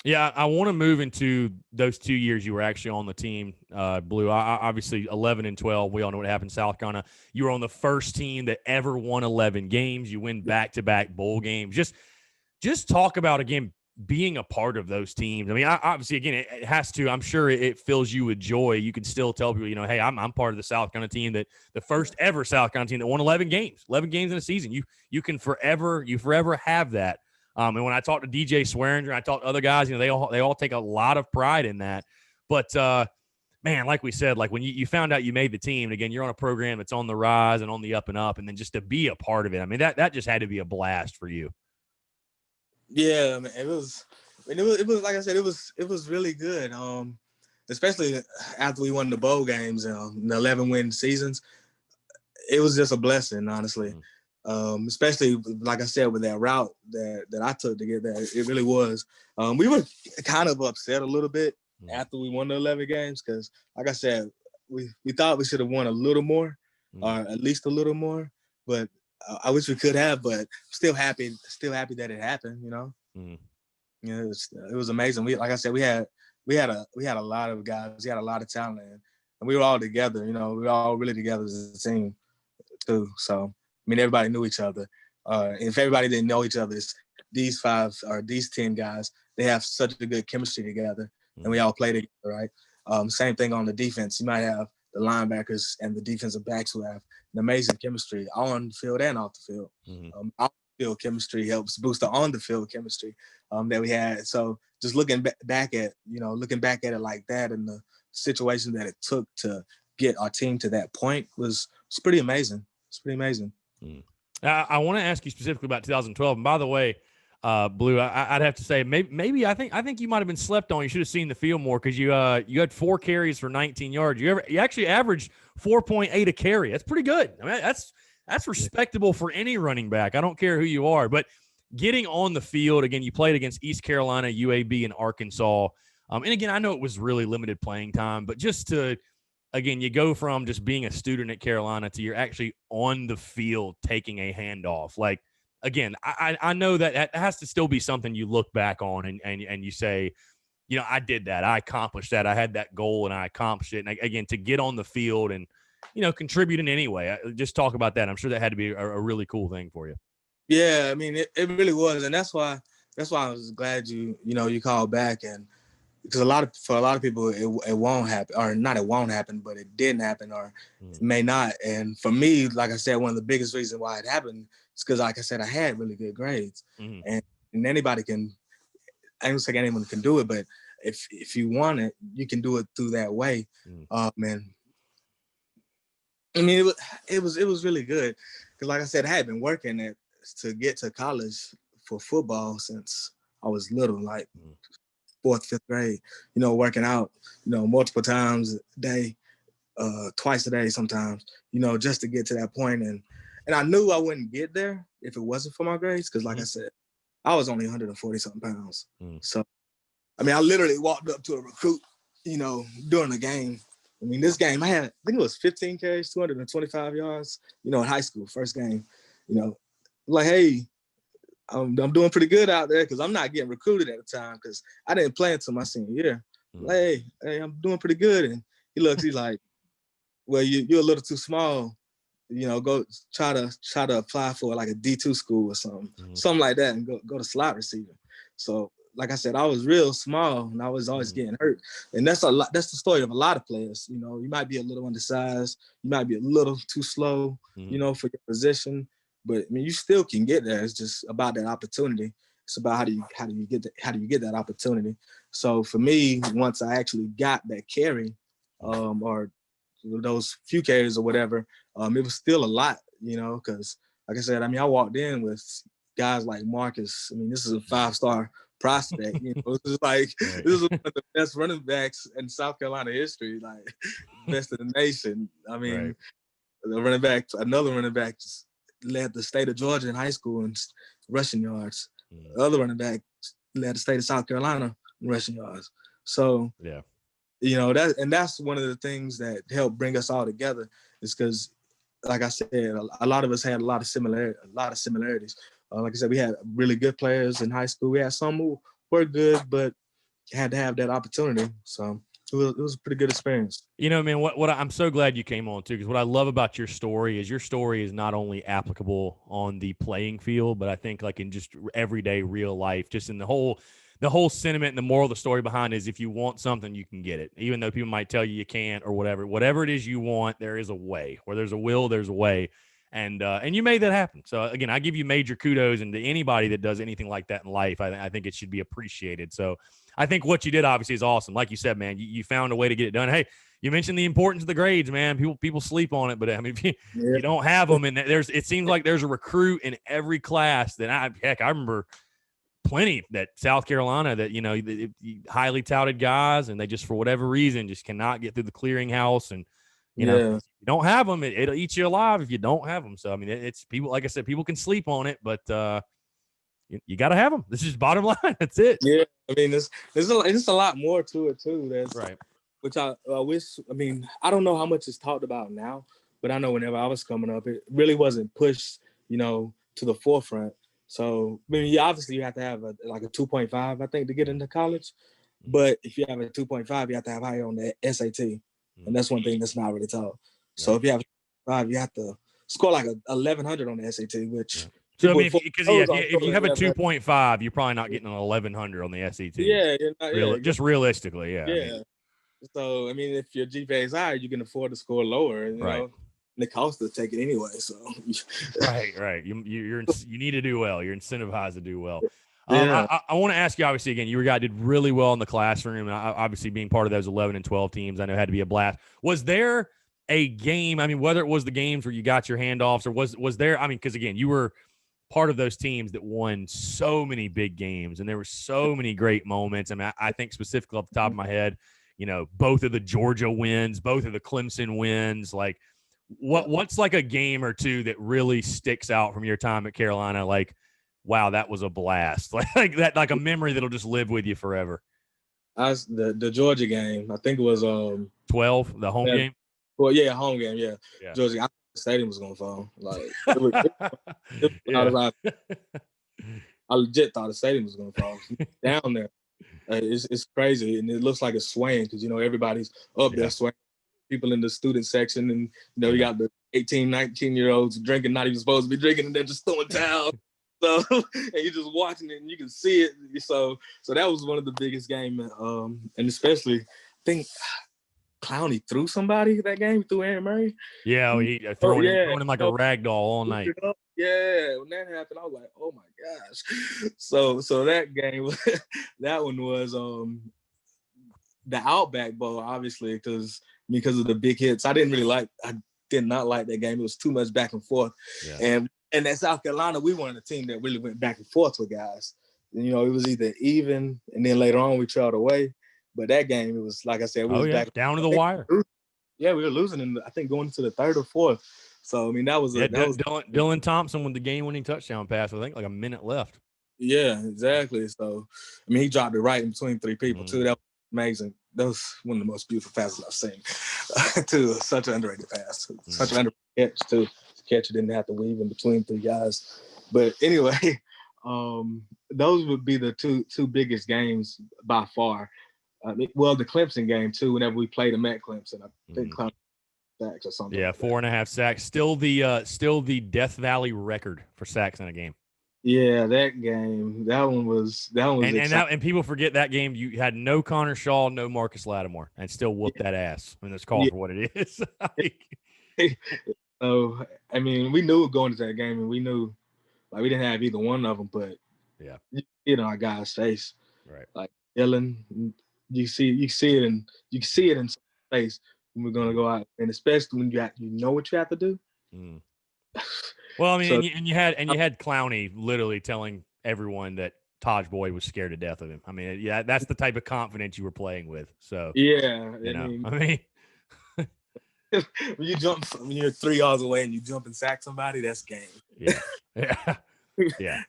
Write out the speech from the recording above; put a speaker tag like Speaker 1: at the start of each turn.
Speaker 1: Yeah, I want to move into those 2 years you were actually on the team, Blue. Obviously, 11 and 12. We all know what happened in South Carolina. You were on the first team that ever won 11 games. You win back-to-back bowl games. Just talk about, again, being a part of those teams. I mean, obviously, again, it has to. I'm sure it fills you with joy. You can still tell people, hey, I'm part of the South Carolina team, that the first ever South Carolina team that won 11 games in a season. You can forever have that. And when I talk to DJ Swearinger, I talk to other guys, they all take a lot of pride in that. But man, like we said, like when you found out you made the team, and again, you're on a program that's on the rise and on the up and up, and then just to be a part of it, I mean, that just had to be a blast for you.
Speaker 2: Yeah, man, it was like I said, it was really good. Especially after we won the bowl games, the 11-win seasons, it was just a blessing, honestly. Especially like I said, with that route that I took to get there, it really was. We were kind of upset a little bit after we won the 11 games because, like I said, we thought we should have won a little more, or at least a little more. But I wish we could have. But still happy that it happened. It was amazing. Like I said, we had a lot of guys. We had a lot of talent, and we were all together. We were all really together as a team too. So I mean, everybody knew each other. If everybody didn't know each other, these 5 or these 10 guys, they have such a good chemistry together, and we all play together, right? Same thing on the defense. You might have the linebackers and the defensive backs who have an amazing chemistry on the field and off the field. Off the field chemistry helps boost the on the field chemistry that we had. So just looking back at it like that, and the situation that it took to get our team to that point was pretty amazing. It's pretty amazing.
Speaker 1: I want to ask you specifically about 2012. And by the way, Blue, I'd have to say maybe I think you might have been slept on. You should have seen the field more because you had 4 carries for 19 yards. You actually averaged 4.8 a carry. That's pretty good. I mean, that's respectable for any running back. I don't care who you are, but getting on the field again, you played against East Carolina, UAB, and Arkansas. And again, I know it was really limited playing time, but just to again, you go from just being a student at Carolina to you're actually on the field taking a handoff. Like, again, I know that has to still be something you look back on and you say, I did that. I accomplished that. I had that goal and I accomplished it. And again, to get on the field and, contribute in any way, just talk about that. I'm sure that had to be a really cool thing for you.
Speaker 2: Yeah, I mean, it really was. And that's why I was glad you called back. And because for a lot of people, it won't happen, or not it won't happen, but it didn't happen, or it may not. And for me, like I said, one of the biggest reasons why it happened is because, like I said, I had really good grades. And anybody can, I don't say anyone can do it, but if you want it, you can do it through that way. And I mean, it was really good because, like I said, I had been working to get to college for football since I was little, like 4th, 5th grade, working out, multiple times a day, twice a day sometimes, just to get to that point. And I knew I wouldn't get there if it wasn't for my grades. Cause like I said, I was only 140 something pounds. So, I mean, I literally walked up to a recruit, during the game. I mean, this game, I think it was 15 carries, 225 yards, in high school, first game, like, hey, I'm doing pretty good out there because I'm not getting recruited at the time because I didn't play until my senior year. Like, hey, I'm doing pretty good. And he's like, well, you're a little too small. Go try to apply for like a D2 school or something like that, and go to slot receiver. So, like I said, I was real small and I was always getting hurt. And that's the story of a lot of players. You might be a little undersized, you might be a little too slow, for your position. But I mean, you still can get there. It's just about that opportunity. It's about how do you get that opportunity. So for me, once I actually got that carry, or those few carries or whatever, it was still a lot, because like I said, I mean, I walked in with guys like Marcus. I mean, this is a 5-star prospect. This is one of the best running backs in South Carolina history, like best in the nation. I mean, another running back led the state of Georgia in high school in rushing yards. The other running back led the state of South Carolina in rushing yards. So,
Speaker 1: yeah,
Speaker 2: that's one of the things that helped bring us all together is because, like I said, a lot of us had a lot of similarities. Like I said, we had really good players in high school. We had some who were good, but had to have that opportunity. So it was a pretty good experience.
Speaker 1: You know, man, what I'm so glad you came on too, because what I love about your story is not only applicable on the playing field, but I think like in just everyday real life, just in the whole sentiment and the moral of the story behind it is if you want something, you can get it. Even though people might tell you can't or whatever it is you want, there is a way. Where there's a will, there's a way. And you made that happen. So again, I give you major kudos, and to anybody that does anything like that in life, I think it should be appreciated. So I think what you did obviously is awesome. Like you said, man, you found a way to get it done. Hey, you mentioned the importance of the grades, man. People sleep on it, but I mean, if you don't have them, and it seems like there's a recruit in every class that I remember plenty that South Carolina that, you know, highly touted guys, and they just, for whatever reason, just cannot get through the clearinghouse. And, you know, if you don't have them, it'll eat you alive if you don't have them. So, I mean, it's people, like I said, people can sleep on it, but you got to have them. This is bottom line. That's it.
Speaker 2: Yeah. I mean, there's a lot more to it too. That's
Speaker 1: right.
Speaker 2: Which I wish, I mean, I don't know how much is talked about now, but I know whenever I was coming up, it really wasn't pushed, you know, to the forefront. So, I mean, obviously you have to have a 2.5, I think, to get into college. But if you have a 2.5, you have to have higher on the SAT. And that's one thing that's not really taught. So if you have 5, you have to score like 1,100 on the SAT, which
Speaker 1: so I mean, if you have a 2.5, you're probably not getting an 1,100 on the SAT.
Speaker 2: Yeah, not,
Speaker 1: just realistically, yeah.
Speaker 2: Yeah. I mean, so I mean, if your GPA is higher, you can afford to score lower. You know, and the cost to take it anyway. So
Speaker 1: right. You need to do well. You're incentivized to do well. I want to ask you, obviously, again, you did really well in the classroom, and obviously being part of those 11 and 12 teams, I know it had to be a blast. Was there a game? I mean, whether it was the games where you got your handoffs, or was there? I mean, because again, you were part of those teams that won so many big games, and there were so many great moments. I mean, I think specifically off the top of my head, you know, both of the Georgia wins, both of the Clemson wins. Like, what's like a game or two that really sticks out from your time at Carolina? Like, wow, that was a blast. Like that, like a memory that'll just live with you forever.
Speaker 2: The Georgia game, I think it was
Speaker 1: 12, the home game.
Speaker 2: Well, yeah, home game, yeah. Georgia, I thought the stadium was gonna fall. Like, I legit thought the stadium was gonna fall down there. It's crazy, and it looks like it's swaying because, you know, everybody's up there swaying. People in the student section, and, you know, you got the 18, 19-year-olds drinking, not even supposed to be drinking, and they're just throwing towels. So, and you're just watching it, and you can see it. So that was one of the biggest games, and especially, I think Clowney threw somebody that game, threw Aaron Murray.
Speaker 1: Yeah, he throwing him like a rag doll all night.
Speaker 2: Yeah, when that happened, I was like, oh my gosh. So that game, that one was the Outback Bowl, obviously, because of the big hits. I did not like that game. It was too much back and forth. Yeah. And at South Carolina, we weren't a team that really went back and forth with guys. You know, it was either even, and then later on we trailed away. But that game, it was, like I said, we was back
Speaker 1: down to the wire.
Speaker 2: Yeah, we were losing in, I think, going into the 3rd or 4th. So, I mean, that was
Speaker 1: Dylan Thompson with the game-winning touchdown pass, I think, like a minute left.
Speaker 2: Yeah, exactly. So, I mean, he dropped it right in between 3 people, too. That was amazing. That was one of the most beautiful passes I've seen, too. Such an underrated pass. Such an underrated catch, too. Catcher didn't have to weave in between 3 guys. But anyway, those would be the two biggest games by far. Well, the Clemson game too. Whenever we played them at Clemson, I think Clemson sacks or something.
Speaker 1: Yeah,
Speaker 2: like
Speaker 1: 4.5 sacks. Still the Death Valley record for sacks in a game.
Speaker 2: Yeah, that game. That one was.
Speaker 1: And people forget that game. You had no Connor Shaw, no Marcus Lattimore, and still whooped that ass. I mean, it's called for what it is.
Speaker 2: So, I mean, we knew going into that game, and we knew, like, we didn't have either one of them, but you know, our guy's face,
Speaker 1: right?
Speaker 2: Like Dylan, you see it in some face when we're gonna go out, and especially when you know what you have to do.
Speaker 1: Well, I mean, so, and you had Clowney literally telling everyone that Taj Boyd was scared to death of him. I mean, yeah, that's the type of confidence you were playing with. So
Speaker 2: yeah,
Speaker 1: I mean.
Speaker 2: when you're 3 yards away and you jump and sack somebody, that's game.
Speaker 1: Yeah.